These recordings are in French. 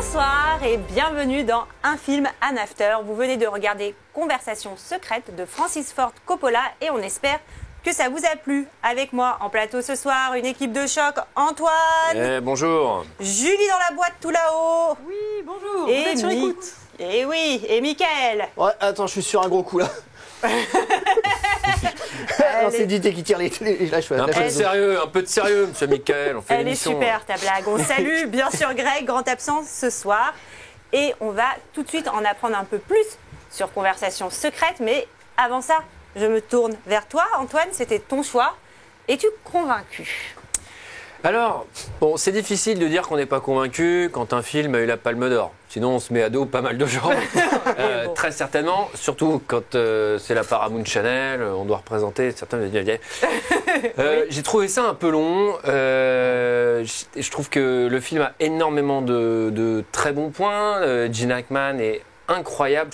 Bonsoir et bienvenue dans Un film, un after. Vous venez de regarder Conversation secrète de Francis Ford Coppola et on espère que ça vous a plu. Avec moi en plateau ce soir, une équipe de choc, Antoine. Bonjour. Julie dans la boîte tout là-haut. Oui, bonjour. Et vous êtes sur écoute. Et oui, et Mickaël. Ouais, attends, je suis sur un gros coup là. Non, c'est Didier qui tire les lâches. Un peu de sérieux, monsieur Mickaël. On fait Elle est l'émission. super ta blague. On salue bien sûr Greg, grand absent ce soir. Et on va tout de suite en apprendre un peu plus sur Conversation secrète. Mais avant ça, je me tourne vers toi. Antoine, c'était ton choix. Es-tu convaincu ? Alors, bon, c'est difficile de dire qu'on n'est pas convaincu quand un film a eu la Palme d'Or. Sinon, on se met à dos pas mal de gens. Bon. Très certainement, surtout quand c'est la Paramount Channel, on doit représenter certains. J'ai trouvé ça un peu long. Je trouve que le film a énormément de très bons points. Gene Hackman est incroyable.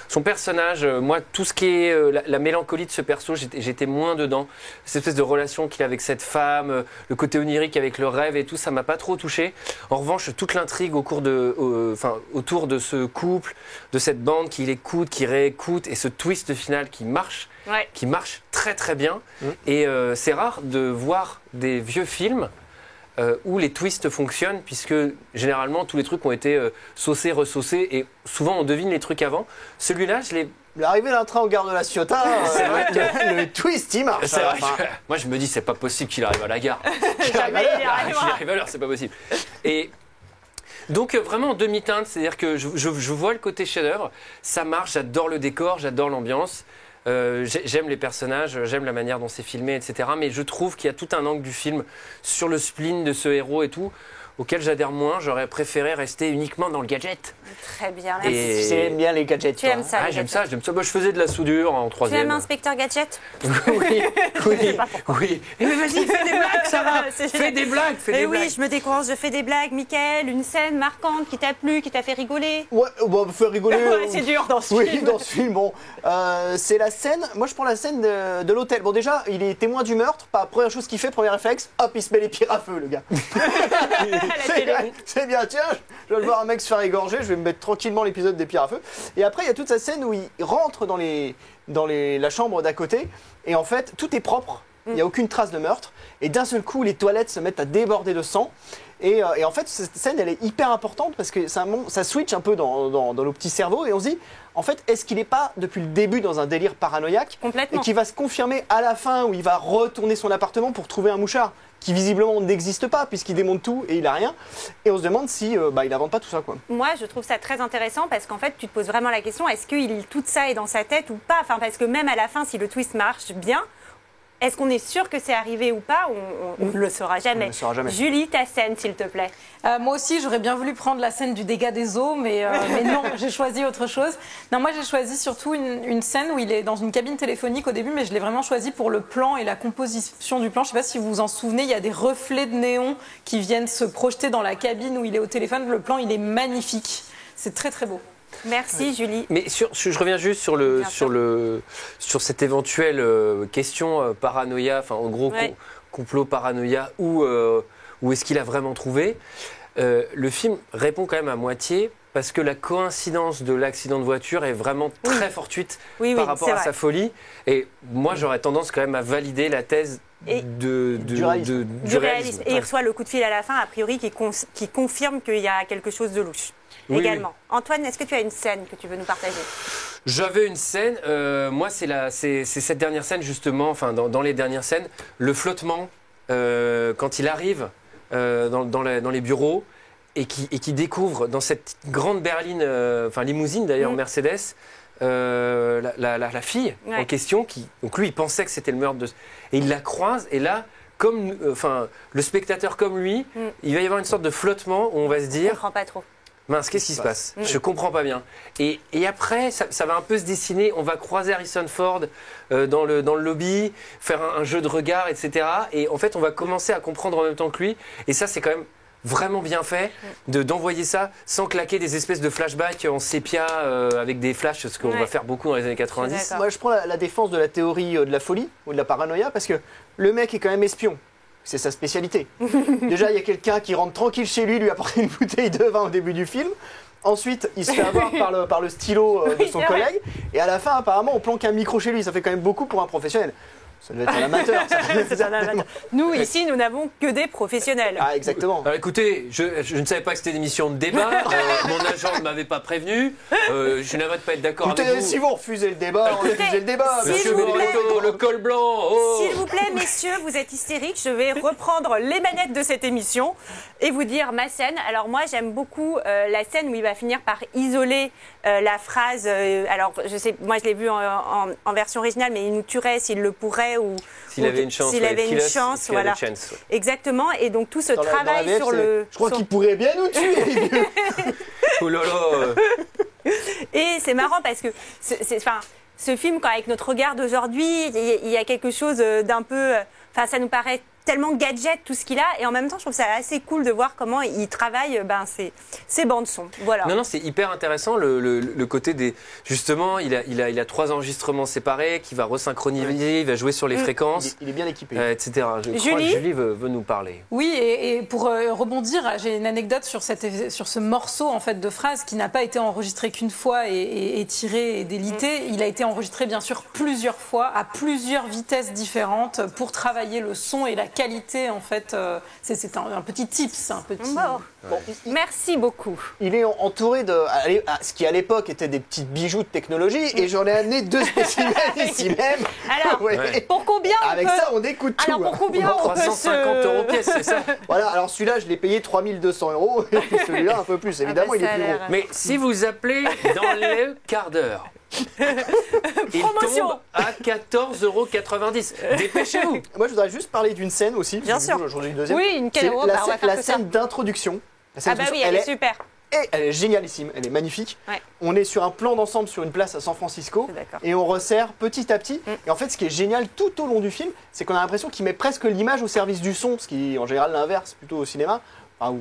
Son personnage, moi, tout ce qui est la mélancolie de ce perso, j'étais moins dedans. Cette espèce de relation qu'il a avec cette femme, le côté onirique avec le rêve et tout, ça m'a pas trop touché. En revanche, toute l'intrigue autour de ce couple, de cette bande qui l'écoute, qui réécoute, et ce twist final qui marche très très bien. Et c'est rare de voir des vieux films où les twists fonctionnent, puisque généralement tous les trucs ont été saucés, ressaucés, et souvent on devine les trucs avant. Celui-là, je l'ai... L'arrivée d'un train au gare de la Ciotat, C'est vrai le twist il marche. C'est vrai que moi je me dis c'est pas possible qu'il arrive à la gare. Jamais il y Qu'il arrivera. arrive à l'heure, c'est pas possible. Et donc vraiment en demi-teinte, c'est-à-dire que je vois le côté chef-d'œuvre, ça marche, j'adore le décor, j'adore l'ambiance. J'aime les personnages, j'aime la manière dont c'est filmé, etc. Mais je trouve qu'il y a tout un angle du film sur le spleen de ce héros et tout, auquel j'adhère moins. J'aurais préféré rester uniquement dans le gadget. Très bien, Et- merci. Tu aimes bien les gadgets. Tu toi, aimes hein. ça, les J'aime gadgets. ça. Moi, je faisais de la soudure en Tu troisième. aimes Inspecteur Gadget ? Oui. Mais vas-y, fais des blagues, ça va. C'est Fais des blagues, fais Eh des oui, blagues. je me décourage, je fais des blagues. Mickaël, une scène marquante qui t'a plu, qui t'a fait rigoler. Ouais, bon, faire rigoler. Ouais, c'est dur dans ce Oui, film. dans ce film, bon. C'est la scène, moi je prends la scène de l'hôtel. Bon, déjà, il est témoin du meurtre. Pas première chose qu'il fait, premier réflexe, hop, il se met les pieds à feu, le gars. La télé. C'est bien, tiens, je vais voir un mec se faire égorger, je vais me mettre tranquillement l'épisode des pierres à feu. Et après, il y a toute cette scène où il rentre dans la chambre d'à côté, et en fait, tout est propre, il n'y a aucune trace de meurtre, et d'un seul coup, les toilettes se mettent à déborder de sang. Et en fait, cette scène, elle est hyper importante parce que ça switch un peu dans nos petits cerveaux, et on se dit, en fait, est-ce qu'il n'est pas, depuis le début, dans un délire paranoïaque, Complètement. et qui va se confirmer à la fin, où il va retourner son appartement pour trouver un mouchard qui visiblement n'existe pas puisqu'il démonte tout et il a rien, et on se demande si il invente pas tout ça, quoi. Moi, je trouve ça très intéressant parce qu'en fait, tu te poses vraiment la question, est-ce que tout ça est dans sa tête ou pas ? Enfin, parce que même à la fin, si le twist marche bien, est-ce qu'on est sûr que c'est arrivé ou pas ? On ne le saura jamais. On ne le saura jamais. Julie, ta scène, s'il te plaît. Moi aussi, j'aurais bien voulu prendre la scène du dégât des eaux, mais non, j'ai choisi autre chose. Non, moi, j'ai choisi surtout une scène où il est dans une cabine téléphonique au début, mais je l'ai vraiment choisi pour le plan et la composition du plan. Je ne sais pas si vous vous en souvenez, il y a des reflets de néon qui viennent se projeter dans la cabine où il est au téléphone. Le plan, il est magnifique. C'est très, très beau. Merci, Julie. Mais je reviens juste sur cette éventuelle question paranoïa, enfin en gros Ouais. complot paranoïa, où est-ce qu'il a vraiment trouvé. Le film répond quand même à moitié parce que la coïncidence de l'accident de voiture est vraiment très fortuite Oui, par oui, rapport c'est à vrai. sa folie. Et moi j'aurais tendance quand même à valider la thèse Et- Du réalisme. Du réalisme. Et il reçoit le coup de fil à la fin, a priori, qui confirme qu'il y a quelque chose de louche. Oui, Également. Antoine, est-ce que tu as une scène que tu veux nous partager ? J'avais une scène, moi c'est cette dernière scène justement, enfin dans les dernières scènes, le flottement, quand il arrive dans les bureaux et qui découvre dans cette grande berline, enfin limousine d'ailleurs, Mercedes, la fille Ouais. en question, donc lui il pensait que c'était le meurtre et il la croise, et là, comme le spectateur comme lui, il va y avoir une sorte de flottement où on va se Je ne dire... comprends pas trop. Mince, qu'est-ce qui se passe ? Je comprends pas bien. Et après, ça va un peu se dessiner. On va croiser Harrison Ford dans le lobby, faire un jeu de regard, etc. Et en fait, on va commencer à comprendre en même temps que lui. Et ça, c'est quand même vraiment bien fait d'envoyer ça sans claquer des espèces de flashbacks en sépia avec des flashs, ce qu'on va faire beaucoup dans les années 90. Moi, je prends la défense de la théorie de la folie ou de la paranoïa, parce que le mec est quand même espion. c'est sa spécialité. Déjà, il y a quelqu'un qui rentre tranquille chez lui apporter une bouteille de vin au début du film. Ensuite, il se fait avoir par le stylo de son collègue. Et à la fin, apparemment, on planque un micro chez lui. Ça fait quand même beaucoup pour un professionnel. Ça devait être un amateur. C'est un amateur. Nous, ici, nous n'avons que des professionnels. Ah, exactement. Alors écoutez, je ne savais pas que c'était une émission de débat. Mon agent ne m'avait pas prévenu. Je n'aimerais pas être d'accord avec Écoutez, vous. si vous refusez le débat, refusez le débat. S'il Monsieur vous plaît. Benedetto, le col blanc. Oh. S'il vous plaît, messieurs, vous êtes hystériques. Je vais reprendre les manettes de cette émission et vous dire ma scène. Alors moi, j'aime beaucoup la scène où il va finir par isoler la phrase. Alors, je sais, moi, je l'ai vu en version originale, mais il nous tuerait s'il le pourrait ou S'il avait une chance. S'il ouais, avait kill une us chance, if you had a voilà. chance, ouais. Exactement. Et donc tout ce Dans la travail VF, sur c'est- le. Je crois sur- qu'il pourrait bien nous tuer. Oh là là. Et c'est marrant parce que enfin, ce film, quand avec notre regard d'aujourd'hui, il y a quelque chose d'un peu. Enfin, ça nous paraît tellement gadget tout ce qu'il a, et en même temps, je trouve ça assez cool de voir comment il travaille ses bandes son. Voilà. Non, c'est hyper intéressant le côté des. Justement, il a 3 enregistrements séparés qu'il va resynchroniser, il va jouer sur les fréquences, Il est bien équipé. etc. Je crois Julie que Julie veut nous parler. Oui, et pour rebondir, j'ai une anecdote sur ce morceau en fait de phrase qui n'a pas été enregistré qu'une fois et tiré et délité. Il a été enregistré bien sûr plusieurs fois à plusieurs vitesses différentes pour travailler le son et la qualité en fait. C'est un petit tips, un petit. Bon. Bon, Merci beaucoup. il est entouré de ce qui à l'époque étaient des petits bijoux de technologie, et j'en ai amené 2 spécimens ici même. Alors, Ouais. pour combien on Avec peut... ça, on écoute tout. Alors, pour hein. combien on peut 350 se... € pièce, c'est ça. Voilà, alors celui-là, je l'ai payé 3200 €, et puis celui-là un peu plus. Évidemment, bah, il est ça a plus l'air- gros. Mais si vous appelez dans le quart d'heure, il Promotion. tombe à 14,90 €. Dépêchez-vous. Moi, je voudrais juste parler d'une scène aussi. Bien parce que sûr. J'en ai une deuxième. Oui, une C'est quelle la, bah, on va scène- faire la que ça. scène d'introduction. La scène Ah bah oui, d'introduction, elle est super. elle est génialissime, elle est magnifique. Ouais. On est sur un plan d'ensemble sur une place à San Francisco, D'accord. et on resserre petit à petit. Et en fait, ce qui est génial tout au long du film, c'est qu'on a l'impression qu'il met presque l'image au service du son, ce qui est en général l'inverse, plutôt au cinéma. Enfin,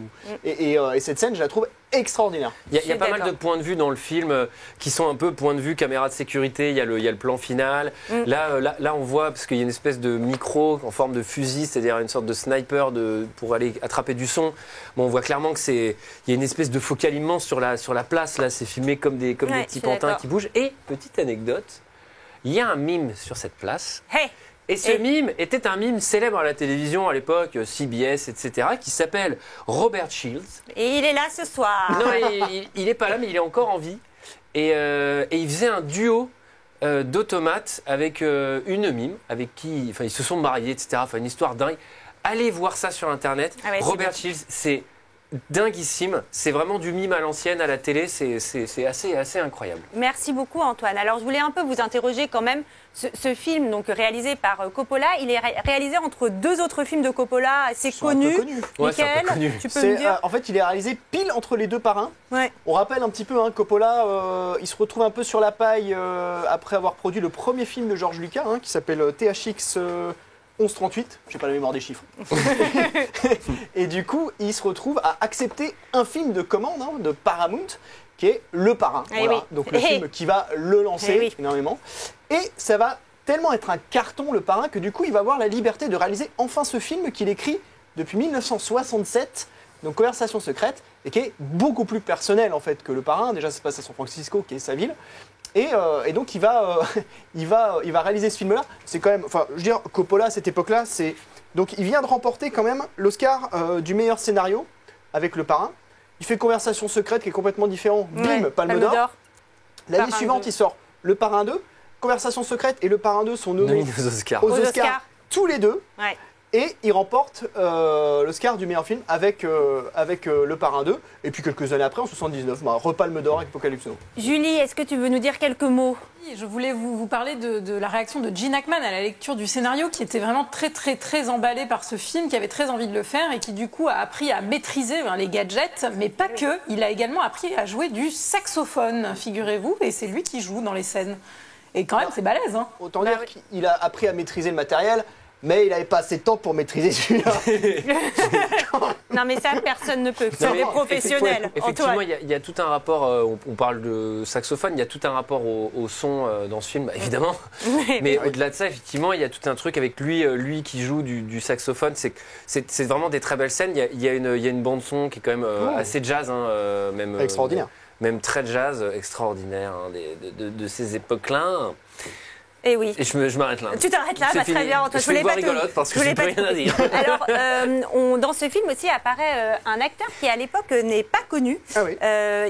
et cette scène, je la trouve extraordinaire. Il y a Je suis pas mal de d'accord. points de vue dans le film qui sont un peu point de vue caméra de sécurité. Il y a le plan final. Là, on voit, parce qu'il y a une espèce de micro en forme de fusil, c'est-à-dire une sorte de sniper pour aller attraper du son. Bon, on voit clairement il y a une espèce de focal immense sur la place. Là, c'est filmé comme des Ouais, je petits suis pantins d'accord. qui bougent. Et, petite anecdote, il y a un mime sur cette place. Hey, Et ce Et- mime était un mime célèbre à la télévision à l'époque, CBS, etc., qui s'appelle Robert Shields. et il est là ce soir. Non, il est pas là, mais il est encore en vie. Et il faisait un duo d'automates avec une mime, avec qui ils se sont mariés, etc. Enfin, une histoire dingue. Allez voir ça sur Internet. Ah ouais, c'est Robert bien. Shields, c'est dinguissime. C'est vraiment du mime à l'ancienne, à la télé. C'est assez incroyable. Merci beaucoup Antoine. Alors je voulais un peu vous interroger quand même. Ce film donc réalisé par Coppola, il est réalisé entre 2 autres films de Coppola assez Sont un peu connus. connus. Ouais, c'est un peu Lesquels connu. Tu peux me dire En fait, il est réalisé pile entre les 2 parrains. Ouais. On rappelle un petit peu, hein, Coppola, il se retrouve un peu sur la paille après avoir produit le premier film de George Lucas, qui s'appelle THX 1138. J'ai pas la mémoire des chiffres. Et du coup, il se retrouve à accepter un film de commande de Paramount, qui est Le Parrain. Eh oui. Donc le Eh. film qui va le lancer Eh oui. énormément. Et ça va tellement être un carton, Le Parrain, que du coup, il va avoir la liberté de réaliser enfin ce film qu'il écrit depuis 1967. Donc Conversation secrète, et qui est beaucoup plus personnel en fait que Le Parrain. Déjà, ça se passe à San Francisco, qui est sa ville. Et donc il va réaliser ce film-là. C'est quand même, enfin, je veux dire, Coppola à cette époque-là, donc il vient de remporter quand même l'Oscar du meilleur scénario avec Le Parrain. Il fait Conversation secrète, qui est complètement différent. Bim, Ouais, Palme d'Or. L'année Parrain suivante, 2. il sort Le Parrain 2. Conversation secrète et Le Parrain 2 sont nommés Nominés aux Oscars. aux Aux Oscars Oscars. tous les deux. Ouais. Et il remporte l'Oscar du meilleur film avec Le Parrain 2. Et puis quelques années après, en 79, repalme d'or avec Apocalypse Now. Julie, est-ce que tu veux nous dire quelques mots? Je voulais vous parler de la réaction de Gene Hackman à la lecture du scénario, qui était vraiment très très très emballé par ce film, qui avait très envie de le faire et qui du coup a appris à maîtriser les gadgets, mais pas que. Il a également appris à jouer du saxophone, figurez-vous, et c'est lui qui joue dans les scènes. Et quand même, c'est balèze, hein. Autant dire qu'il a appris à maîtriser le matériel, mais il n'avait pas assez de temps pour maîtriser celui-là. Non, mais ça, personne ne peut. C'est Non, des mais professionnels. Effectivement, Antoine. il y a tout un rapport, on parle de saxophone, il y a tout un rapport au son dans ce film, évidemment. Mais au-delà de ça, effectivement, il y a tout un truc avec lui qui joue du saxophone. C'est vraiment des très belles scènes. Il y a une bande-son qui est quand même assez jazz, hein, même, Extraordinaire. Même très jazz, extraordinaire, hein, de ces époques-là. Et oui. Et je m'arrête là. Tu t'arrêtes là, C'est très fini. bien. Antoine, Je fais une voix tout. rigolote parce que Je j'ai voulais plus pas rien à tout. dire. Alors, dans ce film aussi apparaît un acteur qui à l'époque n'est pas connu. Ah oui.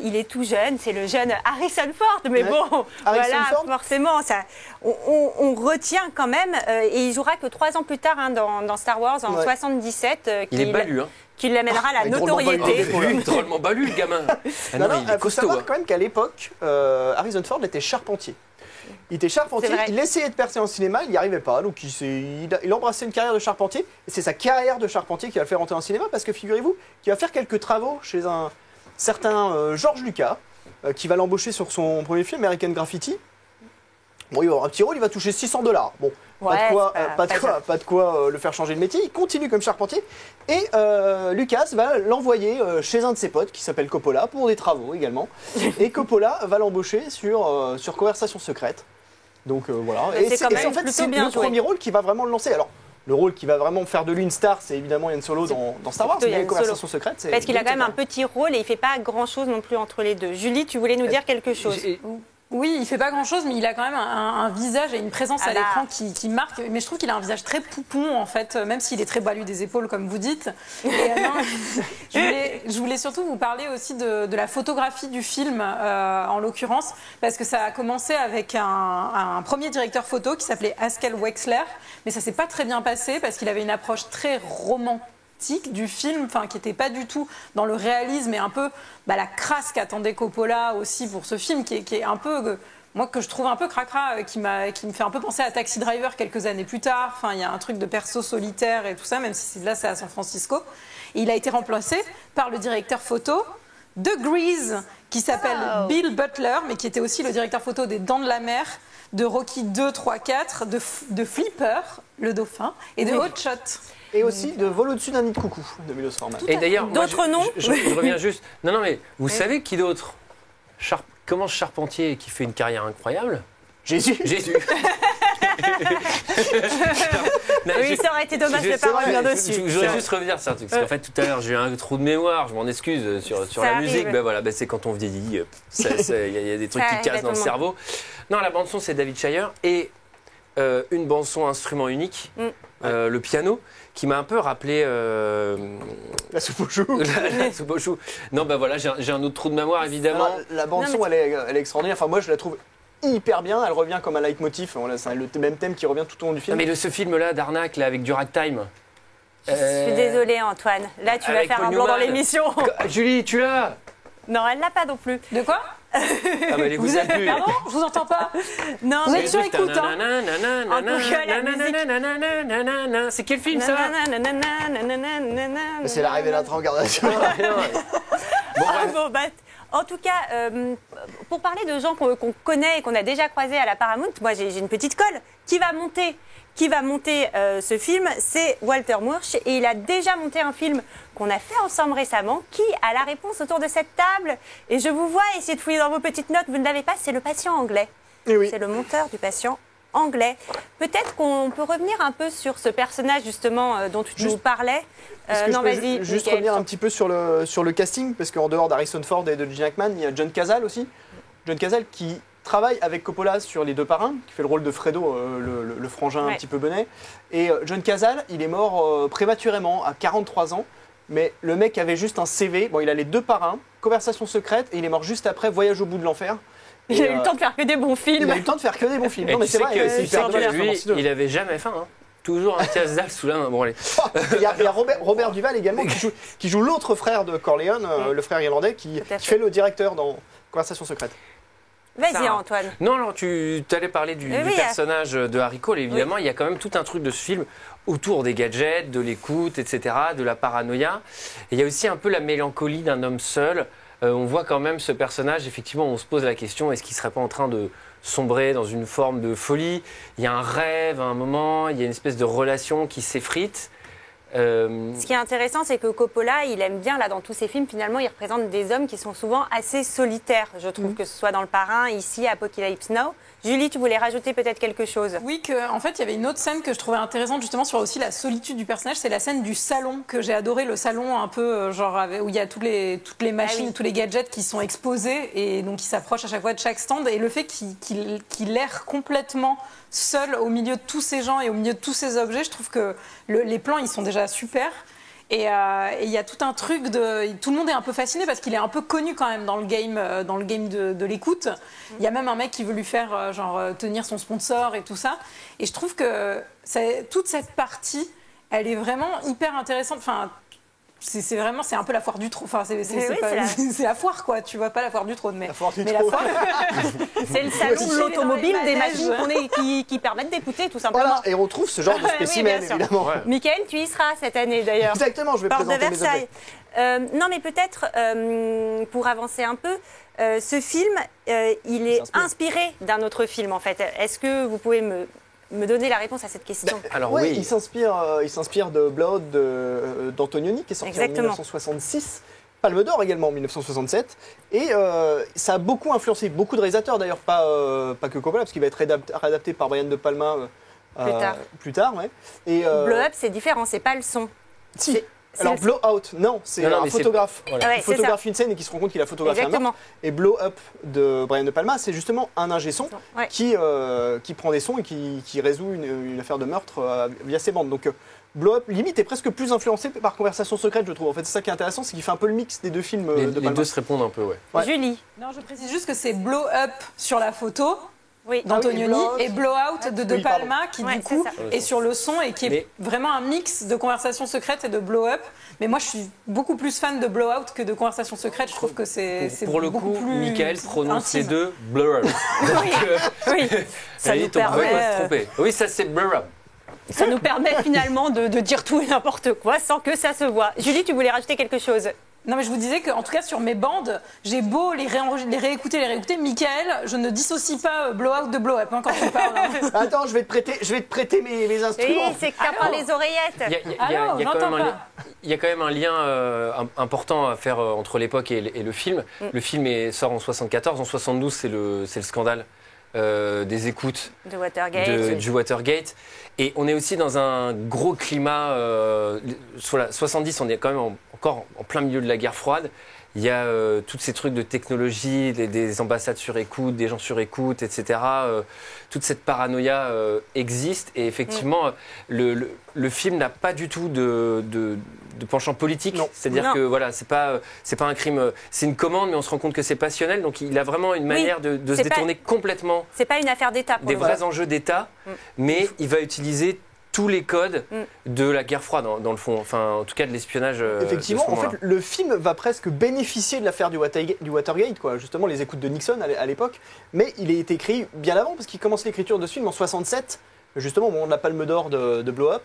Il est tout jeune, c'est le jeune Harrison Ford. Mais Ouais. bon, Harrison voilà, Ford. forcément, ça, on retient quand même. Et il jouera que 3 ans plus tard hein, dans Star Wars, en Ouais. 77. Il est balu, hein. Qui l'amènera à la il est drôlement notoriété. balu. Drôlement balu, le gamin. Ah non, Non, il est faut costaud. savoir hein. quand même qu'à l'époque, Harrison Ford était charpentier. Il était charpentier, C'est vrai. il essayait de percer en cinéma, il n'y arrivait pas, donc il embrassait une carrière de charpentier, et c'est sa carrière de charpentier qui va le faire rentrer en cinéma, parce que figurez-vous qu'il va faire quelques travaux chez un certain George Lucas, qui va l'embaucher sur son premier film, American Graffiti. Bon, il va avoir un petit rôle, il va toucher $600. Bon, Ouais, pas de quoi le faire changer de métier. Il continue comme charpentier. Et Lucas va l'envoyer chez un de ses potes qui s'appelle Coppola pour des travaux également. Et Coppola va l'embaucher sur Conversation secrète. Donc voilà. C'est quand même en fait, plutôt c'est bien le joué. premier rôle qui va vraiment le lancer. Alors, le rôle qui va vraiment faire de lui une star, c'est évidemment Yann Solo dans Star Wars. plutôt Mais Yann Conversation secrète, c'est. Parce qu'il a quand même un petit rôle et il fait pas grand-chose non plus entre les deux. Julie, tu voulais nous dire quelque chose. Oui, il fait pas grand-chose, mais il a quand même un visage et une présence Ah à bah. l'écran qui marque. Mais je trouve qu'il a un visage très poupon, en fait, même s'il est très balu des épaules, comme vous dites. Et, non, je voulais surtout vous parler aussi de la photographie du film, en l'occurrence, parce que ça a commencé avec un premier directeur photo qui s'appelait Haskell Wexler, mais ça s'est pas très bien passé parce qu'il avait une approche très romantique du film, enfin qui n'était pas du tout dans le réalisme et un peu la crasse qu'attendait Coppola aussi pour ce film, qui est un peu moi que je trouve un peu cracra, qui me fait un peu penser à Taxi Driver quelques années plus tard. Enfin, il y a un truc de perso solitaire et tout ça, même si là c'est à San Francisco. Et il a été remplacé par le directeur photo de Grease, qui s'appelle Bill Butler, mais qui était aussi le directeur photo des Dents de la Mer, de Rocky 2, 3, 4, de Flipper, le dauphin, et de Hot Shot. Et aussi de Vol au-dessus d'un nid de coucou de Milos Forman. Et d'ailleurs, moi, D'autres noms je reviens juste. Non, mais vous savez qui d'autre commence charpentier et qui fait une carrière incroyable? Jésus. Jésus. Non, Oui, ça aurait été dommage de ne pas revenir dessus. Je voudrais juste revenir sur un truc. Parce qu'en fait, tout à l'heure, j'ai eu un trou de mémoire. Je m'en excuse sur la arrive. musique. Ben voilà, c'est quand on vieillit. Il y a des trucs Ça qui arrive cassent à dans le tout le cerveau. Non, la bande-son, c'est David Shire. Et une bande-son instrument unique, le piano, qui m'a un peu rappelé La soupe aux choux. la soupe aux choux. Non, ben voilà, j'ai un autre trou de mémoire, évidemment. Alors, la bande-son, elle est extraordinaire. Enfin, moi, je la trouve hyper bien. Elle revient comme un leitmotiv. Voilà, c'est le même thème qui revient tout au long du film. Non, mais ce film-là d'arnaque, là, avec du ragtime. Je suis désolée, Antoine. Là, tu vas Avec faire Paul un blanc dans Newman. l'émission. Julie, tu l'as? Non, elle l'a pas non plus. De quoi? Ah, bah, elle vous a plus. Pardon? Je vous entends pas. Non, Vous mais êtes sur écoute, hein. En tout cas, la musique. C'est quel film, ça? C'est l'arrivée d'un train en gardation. Bon, bah, en tout cas, pour parler de gens qu'on connaît et qu'on a déjà croisés à la Paramount, moi j'ai une petite colle. Qui va monter ce film, c'est Walter Murch. Et il a déjà monté un film qu'on a fait ensemble récemment. Qui a la réponse autour de cette table? Et je vous vois essayer de fouiller dans vos petites notes. Vous ne l'avez pas, c'est le patient anglais. Et oui. C'est le monteur du patient anglais. Peut-être qu'on peut revenir un peu sur ce personnage justement dont tu nous parlais. Est-ce que Non, je peux vas-y. juste Mickaël. revenir un petit peu sur le casting, parce qu'en dehors d'Harrison Ford et de Gene Hackman, il y a John Cazale aussi. John Cazale qui travaille avec Coppola sur Les Deux Parrains, qui fait le rôle de Fredo, le frangin un petit peu benet. Et John Cazale, il est mort prématurément, à 43 ans. Mais le mec avait juste un CV. Bon, il a Les Deux Parrains, Conversation secrète, et il est mort juste après Voyage au bout de l'enfer. Il a eu le temps de faire que des bons films. Il a eu le temps de faire que des bons films. Et Non, mais tu c'est sais vrai, que c'est c'est hyper que dommage, lui, vraiment, il avait jamais faim. Hein. Toujours un casse-dalle sous la main. Bon, allez. Il y a Robert Duval également qui joue l'autre frère de Corleone, le frère irlandais, qui Tout à fait. fait le directeur dans Conversation secrète. Vas-y, Ça. Antoine. Non, alors tu allais parler du Oui, personnage de Harry Cole. Évidemment, il y a quand même tout un truc de ce film autour des gadgets, de l'écoute, etc., de la paranoïa. Et il y a aussi un peu la mélancolie d'un homme seul. On voit quand même ce personnage, effectivement, on se pose la question, est-ce qu'il ne serait pas en train de sombrer dans une forme de folie. Il y a un rêve à un moment, il y a une espèce de relation qui s'effrite. Ce qui est intéressant, c'est que Coppola, il aime bien, là, dans tous ses films, finalement, il représente des hommes qui sont souvent assez solitaires, je trouve, que ce soit dans Le Parrain, ici, Apocalypse Now. Julie, tu voulais rajouter peut-être quelque chose? Oui, en fait, il y avait une autre scène que je trouvais intéressante, justement, sur aussi la solitude du personnage. C'est la scène du salon, que j'ai adoré. Le salon, un peu, où il y a toutes les machines, tous les gadgets qui sont exposés et donc qui s'approchent à chaque fois de chaque stand. Et le fait qu'il erre complètement seul au milieu de tous ces gens et au milieu de tous ces objets, je trouve que les plans, ils sont déjà super. Et il y a tout un truc tout le monde est un peu fasciné parce qu'il est un peu connu quand même dans le game de l'écoute. Il y a même un mec qui veut lui faire tenir son sponsor et tout ça. Et je trouve que toute cette partie, elle est vraiment hyper intéressante. Enfin, c'est un peu la foire du trône. Enfin, c'est la foire, quoi. Tu vois, pas la foire du trône, mais La foire du mais trône. C'est le salon de l'automobile, des machines qui permettent d'écouter, tout simplement. Voilà, et on trouve ce genre de Oui, spécimen, bien sûr. évidemment. Ouais. Michael, tu y seras cette année, d'ailleurs. Exactement, je vais Porte de présenter mes Versailles. objets. Non, mais peut-être, pour avancer un peu, ce film, il est inspiré d'un autre film, en fait. Est-ce que vous pouvez me donner la réponse à cette question? Alors Ouais, oui, il s'inspire de Blood d'Antonioni, qui est sorti Exactement. en 1966. Palme d'Or également en 1967. Et ça a beaucoup influencé beaucoup de réalisateurs, d'ailleurs, pas que Coppola, parce qu'il va être réadapté par Brian De Palma plus tard. Ouais. Et, Blow Up, c'est différent, c'est pas le son. si. Alors, Blow Out, non, c'est Non, un mais c'est- photographe. voilà. Ouais, Il c'est ça. photographie une scène et qui se rend compte qu'il a photographié un Exactement. meurtre. Et Blow Up de Brian De Palma, c'est justement un ingé son Ouais. qui prend des sons et qui résout une affaire de meurtre via ses bandes. Donc Blow Up, limite, est presque plus influencé par Conversation secrète, je trouve. En fait, c'est ça qui est intéressant, c'est qu'il fait un peu le mix des deux films les de Palma. deux se répondent un peu, ouais. Ouais. Julie. Non, je précise juste que c'est Blow Up sur la photo Oui. d'Antonioni Ah oui, et Blow Out de De Oui, pardon. Palma qui Ouais, du coup c'est ça. est sur le son et qui est Mais- vraiment un mix de Conversation secrète et de Blow Up. Mais moi je suis beaucoup plus fan de Blow Out que de Conversation secrète. Je trouve que c'est Pour le beaucoup coup, plus Michael prononce les intime. deux blur. Oui. Ça nous On peut pas permet, se tromper. Oui, ça c'est blur. ça nous permet finalement de dire tout et n'importe quoi sans que ça se voit. Julie, tu voulais rajouter quelque chose? Non mais je vous disais qu'en tout cas sur mes bandes, j'ai beau les réécouter, Michael, je ne dissocie pas Blow Out de Blow Up quand tu parles. Attends, je vais te prêter mes Oui, instruments. c'est que t'as pas les oreillettes. Alors, j'entends pas. Il y a quand même un lien important à faire entre l'époque et le film. Le film sort en 74, en 72 c'est le scandale des écoutes De Watergate. du Watergate. Et on est aussi dans un gros climat. Sur la 70, on est quand même encore en plein milieu de la guerre froide. Il y a tous ces trucs de technologie, des ambassades sur écoute, des gens sur écoute, etc. Toute cette paranoïa existe. Et effectivement, le film n'a pas du tout de penchant politique. Non. C'est-à-dire Non. que voilà, c'est pas un crime, c'est une commande, mais on se rend compte que c'est passionnel. Donc il a vraiment une manière de se c'est pas- détourner complètement C'est pas une affaire d'État pour des le vrais coup. enjeux d'État, mais il va utiliser tous les codes de la guerre froide, dans le fond, enfin en tout cas de l'espionnage. Effectivement, de ce en fait, moment-là. le film va presque bénéficier de l'affaire du Watergate, quoi. Justement, les écoutes de Nixon à l'époque. Mais il a été écrit bien avant, parce qu'il commence l'écriture de ce film en 67, justement au moment de la Palme d'Or de Blow Up.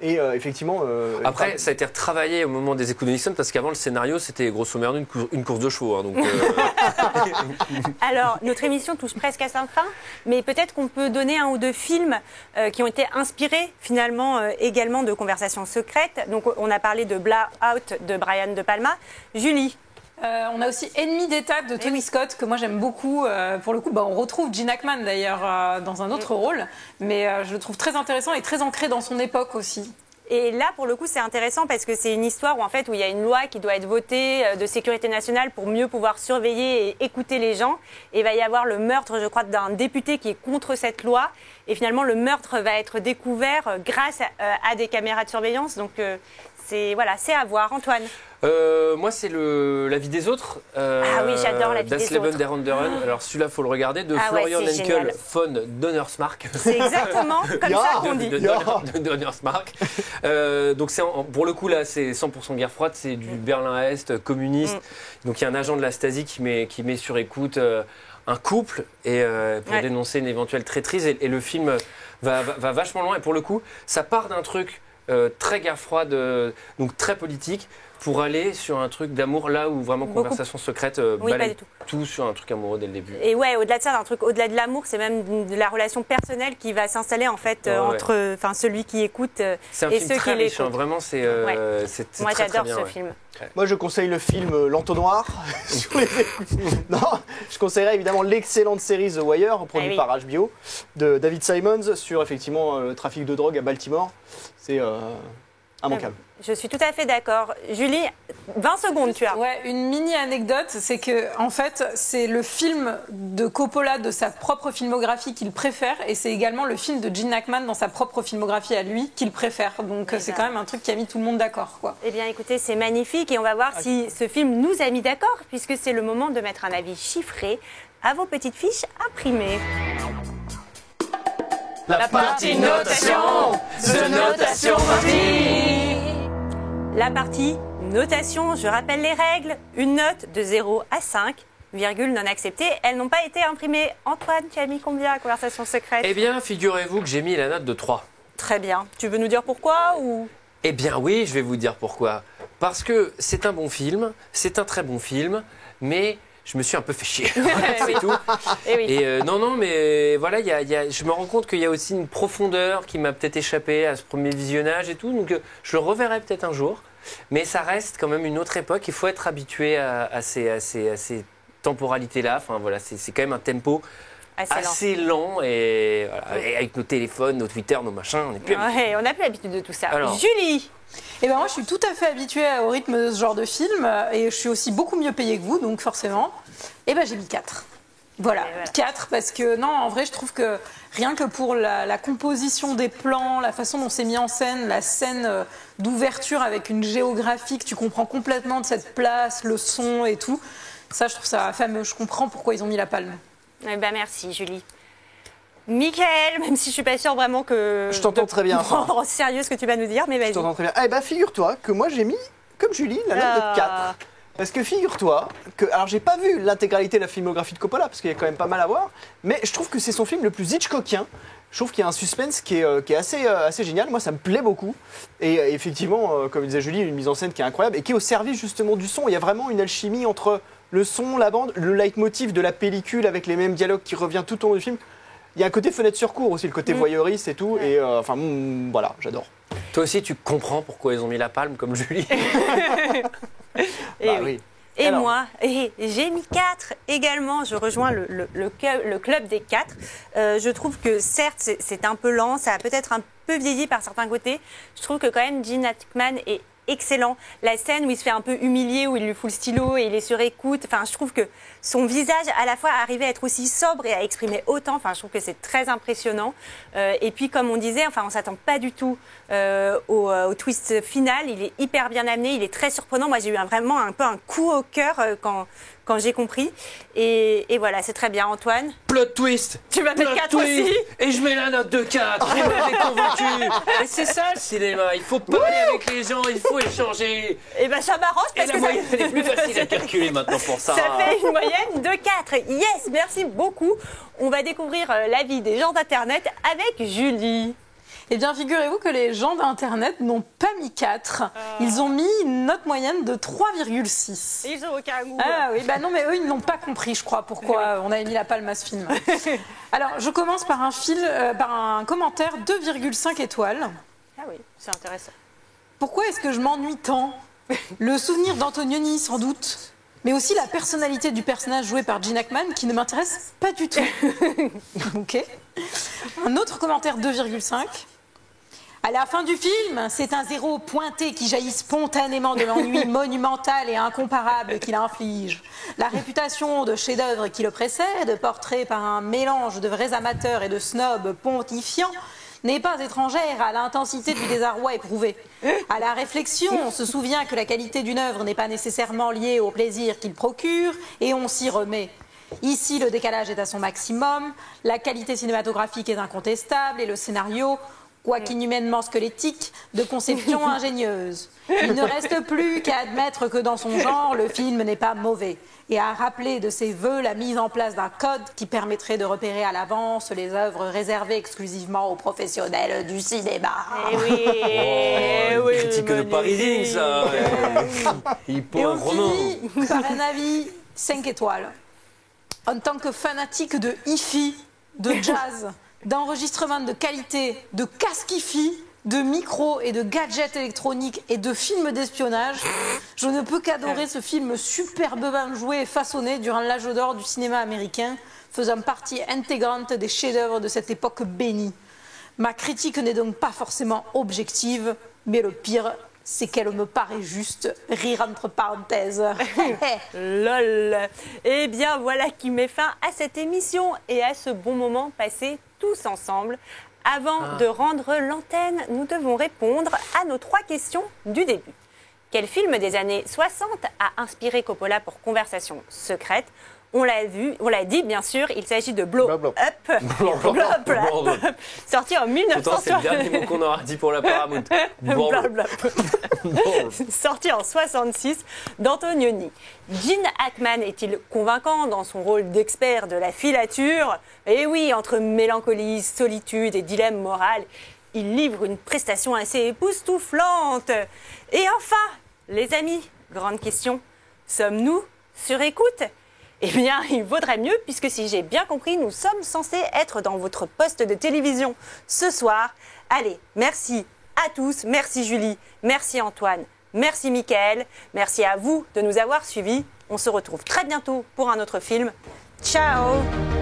Et effectivement. Après, ça a été retravaillé au moment des écoutes de Nixon, parce qu'avant le scénario c'était grosso modo une course de chevaux. Hein, donc, Alors, notre émission touche presque à sa fin, mais peut-être qu'on peut donner un ou deux films qui ont été inspirés finalement également de Conversations secrètes. Donc, on a parlé de Blow Out de Brian De Palma. Julie. On a aussi Ennemi d'État de Tony Scott, que moi j'aime beaucoup. Pour le coup, on retrouve Gene Hackman d'ailleurs dans un autre rôle, mais je le trouve très intéressant et très ancré dans son époque aussi. Et là, pour le coup, c'est intéressant parce que c'est une histoire où il y a une loi qui doit être votée de sécurité nationale pour mieux pouvoir surveiller et écouter les gens. Et il va y avoir le meurtre, je crois, d'un député qui est contre cette loi. Et finalement, le meurtre va être découvert grâce à des caméras de surveillance. Donc, c'est à voir. Antoine. moi, c'est La vie des autres. Ah oui, j'adore La vie des Das Leben autres. der anderen. Alors celui-là, faut le regarder, de Ah ouais, Florian c'est Henkel génial. von Donnersmarck. C'est exactement comme ça qu'on dit. de Donnersmarck. Donc pour le coup là, c'est 100% guerre froide, c'est du Berlin-Est communiste. Donc il y a un agent de la Stasi qui met sur écoute un couple et pour dénoncer une éventuelle traîtrise. Et le film va vachement loin. Et pour le coup, ça part d'un truc très guerre froide, donc très politique, pour aller sur un truc d'amour là où vraiment Beaucoup. Conversation secrète Oui, pas balaye du tout. tout sur un truc amoureux dès le début. Et ouais, au-delà de ça, un truc au-delà de l'amour, c'est même de la relation personnelle qui va s'installer en fait Ouais, ouais. entre celui qui écoute C'est un et film ceux très qui riche, hein, l'écoutent. vraiment c'est c'est Moi très, très j'adore bien, ce ouais. film. Moi, je conseille le film L'Entonnoir. Non, je conseillerais évidemment l'excellente série The Wire, produite Ah oui. par HBO, de David Simons, sur effectivement le trafic de drogue à Baltimore. C'est immanquable. Je suis tout à fait d'accord. Julie, 20 secondes tu as. Ouais, une mini anecdote, c'est que en fait, c'est le film de Coppola de sa propre filmographie qu'il préfère, et c'est également le film de Gene Hackman dans sa propre filmographie à lui qu'il préfère. Donc c'est quand même un truc qui a mis tout le monde d'accord, quoi. Eh bien écoutez, c'est magnifique et on va voir si ce film nous a mis d'accord puisque c'est le moment de mettre un avis chiffré à vos petites fiches imprimées. La partie notation The Notation Party. La partie notation, je rappelle les règles. Une note de 0 à 5, virgule non acceptée. Elles n'ont pas été imprimées. Antoine, tu as mis combien à Conversation secrète? Eh bien, figurez-vous que j'ai mis la note de 3. Très bien. Tu veux nous dire pourquoi ou... Eh bien oui, je vais vous dire pourquoi. Parce que c'est un bon film, c'est un très bon film, mais je me suis un peu fait chier. Voilà, Oui. c'est tout. Eh oui. Et non, mais voilà, je me rends compte qu'il y a aussi une profondeur qui m'a peut-être échappé à ce premier visionnage et tout. Donc je le reverrai peut-être un jour. Mais ça reste quand même une autre époque. Il faut être habitué à ces temporalités-là. Enfin voilà, c'est quand même un tempo assez lent. Et, voilà, et avec nos téléphones, nos Twitter, nos machins, on n'est plus habitué. Ouais, on n'a plus l'habitude de tout ça. Alors. Julie, Et ben moi, je suis tout à fait habituée au rythme de ce genre de film, et je suis aussi beaucoup mieux payée que vous, donc forcément. Et ben j'ai mis 4. Voilà, Et voilà. 4, parce que non, en vrai, je trouve que rien que pour la composition des plans, la façon dont c'est mis en scène, la scène d'ouverture avec une géographie que tu comprends complètement de cette place, le son et tout, ça, je trouve ça fameux. Je comprends pourquoi ils ont mis la palme. eh ben merci Julie. Michael, même si je suis pas sûre vraiment que... Je t'entends très bien, de prendre au sérieux ce que tu vas nous dire, mais Je vas-y. t'entends très bien. Eh ben, figure-toi que moi, j'ai mis, comme Julie, la note de 4. Parce que figure-toi que, alors j'ai pas vu l'intégralité de la filmographie de Coppola, parce qu'il y a quand même pas mal à voir, mais je trouve que c'est son film le plus Hitchcockien. Je trouve qu'il y a un suspense qui est assez génial. Moi, ça me plaît beaucoup. Et effectivement, comme disait Julie, une mise en scène qui est incroyable et qui est au service justement du son. Il y a vraiment une alchimie entre le son, la bande, le leitmotiv de la pellicule avec les mêmes dialogues qui revient tout au long du film. Il y a un côté fenêtre sur cour aussi, le côté voyeuriste et tout. Et enfin, voilà, j'adore. Toi aussi, tu comprends pourquoi ils ont mis la palme, comme Julie. Et Bah oui. oui. Et Alors. moi, j'ai mis 4 également. Je rejoins le club des 4. Je trouve que certes, c'est un peu lent, ça a peut-être un peu vieilli par certains côtés. Je trouve que quand même, Gene Hackman est excellent. La scène où il se fait un peu humilier, où il lui fout le stylo et il est sur écoute. Enfin, je trouve que son visage, à la fois, arrivait à être aussi sobre et à exprimer autant. Enfin, je trouve que c'est très impressionnant. Et puis, comme on disait, enfin, on s'attend pas du tout au twist final. Il est hyper bien amené, il est très surprenant. Moi, j'ai eu vraiment un peu un coup au cœur quand j'ai compris. Et voilà, c'est très bien, Antoine. Plot twist. Tu vas mettre 4 aussi. Et je mets la note de 4. Vous m'avez convaincu. Et c'est ça le cinéma. Il faut parler avec les gens, il faut échanger. Et ben ça m'arrange Et parce la que moyenne, elle est plus facile à calculer maintenant pour ça. ça fait une moyenne de 4. Yes, merci beaucoup. On va découvrir la vie des gens d'Internet avec Julie. Eh bien, figurez-vous que les gens d'Internet n'ont pas mis 4. Ils ont mis une note moyenne de 3,6. Ils ont aucun goût. Ah oui, bah non, mais eux, ils n'ont pas compris, je crois, pourquoi on avait mis la palme à ce film. Alors, je commence par un commentaire 2,5 étoiles. Ah oui, c'est intéressant. Pourquoi est-ce que je m'ennuie tant? Le souvenir d'Antonioni, sans doute, mais aussi la personnalité du personnage joué par Gene Hackman qui ne m'intéresse pas du tout. Ok. Un autre commentaire 2,5. À la fin du film, c'est un 0 pointé qui jaillit spontanément de l'ennui monumental et incomparable qu'il inflige. La réputation de chef-d'œuvre qui le précède, portrait par un mélange de vrais amateurs et de snobs pontifiants, n'est pas étrangère à l'intensité du désarroi éprouvé. À la réflexion, on se souvient que la qualité d'une œuvre n'est pas nécessairement liée au plaisir qu'il procure, et on s'y remet. Ici, le décalage est à son maximum, la qualité cinématographique est incontestable, et le scénario, quoique inhumainement squelettique, de conception ingénieuse. Il ne reste plus qu'à admettre que dans son genre, le film n'est pas mauvais et à rappeler de ses voeux la mise en place d'un code qui permettrait de repérer à l'avance les œuvres réservées exclusivement aux professionnels du cinéma. Eh oui, eh oui, Critique de Parisien, ça. Il Et peut un on roman. finit par un avis 5 étoiles. En tant que fanatique de hi-fi, de jazz, d'enregistrement de qualité, de casque hi-fi, de micros et de gadgets électroniques et de films d'espionnage, je ne peux qu'adorer ce film superbement joué et façonné durant l'âge d'or du cinéma américain, faisant partie intégrante des chefs-d'œuvre de cette époque bénie. Ma critique n'est donc pas forcément objective, mais le pire, c'est qu'elle me paraît juste. Rire entre parenthèses. Lol. Eh bien, voilà qui met fin à cette émission et à ce bon moment passé tous ensemble. Avant de rendre l'antenne, nous devons répondre à nos 3 questions du début. Quel film des années 60 a inspiré Coppola pour Conversation secrète ? On l'a vu, on l'a dit bien sûr, il s'agit de Blow Blow, blow. Up, Blow Up, sorti en Pourtant, c'est le 1960. dernier mot qu'on aura dit pour la Paramount. Bon. Sorti en 66 d'Antonioni. Gene Hackman est-il convaincant dans son rôle d'expert de la filature ? Eh oui, entre mélancolie, solitude et dilemme moral, il livre une prestation assez époustouflante. Et enfin, les amis, grande question, sommes-nous sur écoute ? Eh bien, il vaudrait mieux, puisque si j'ai bien compris, nous sommes censés être dans votre poste de télévision ce soir. Allez, merci à tous, merci Julie, merci Antoine, merci Mickaël, merci à vous de nous avoir suivis. On se retrouve très bientôt pour un autre film. Ciao!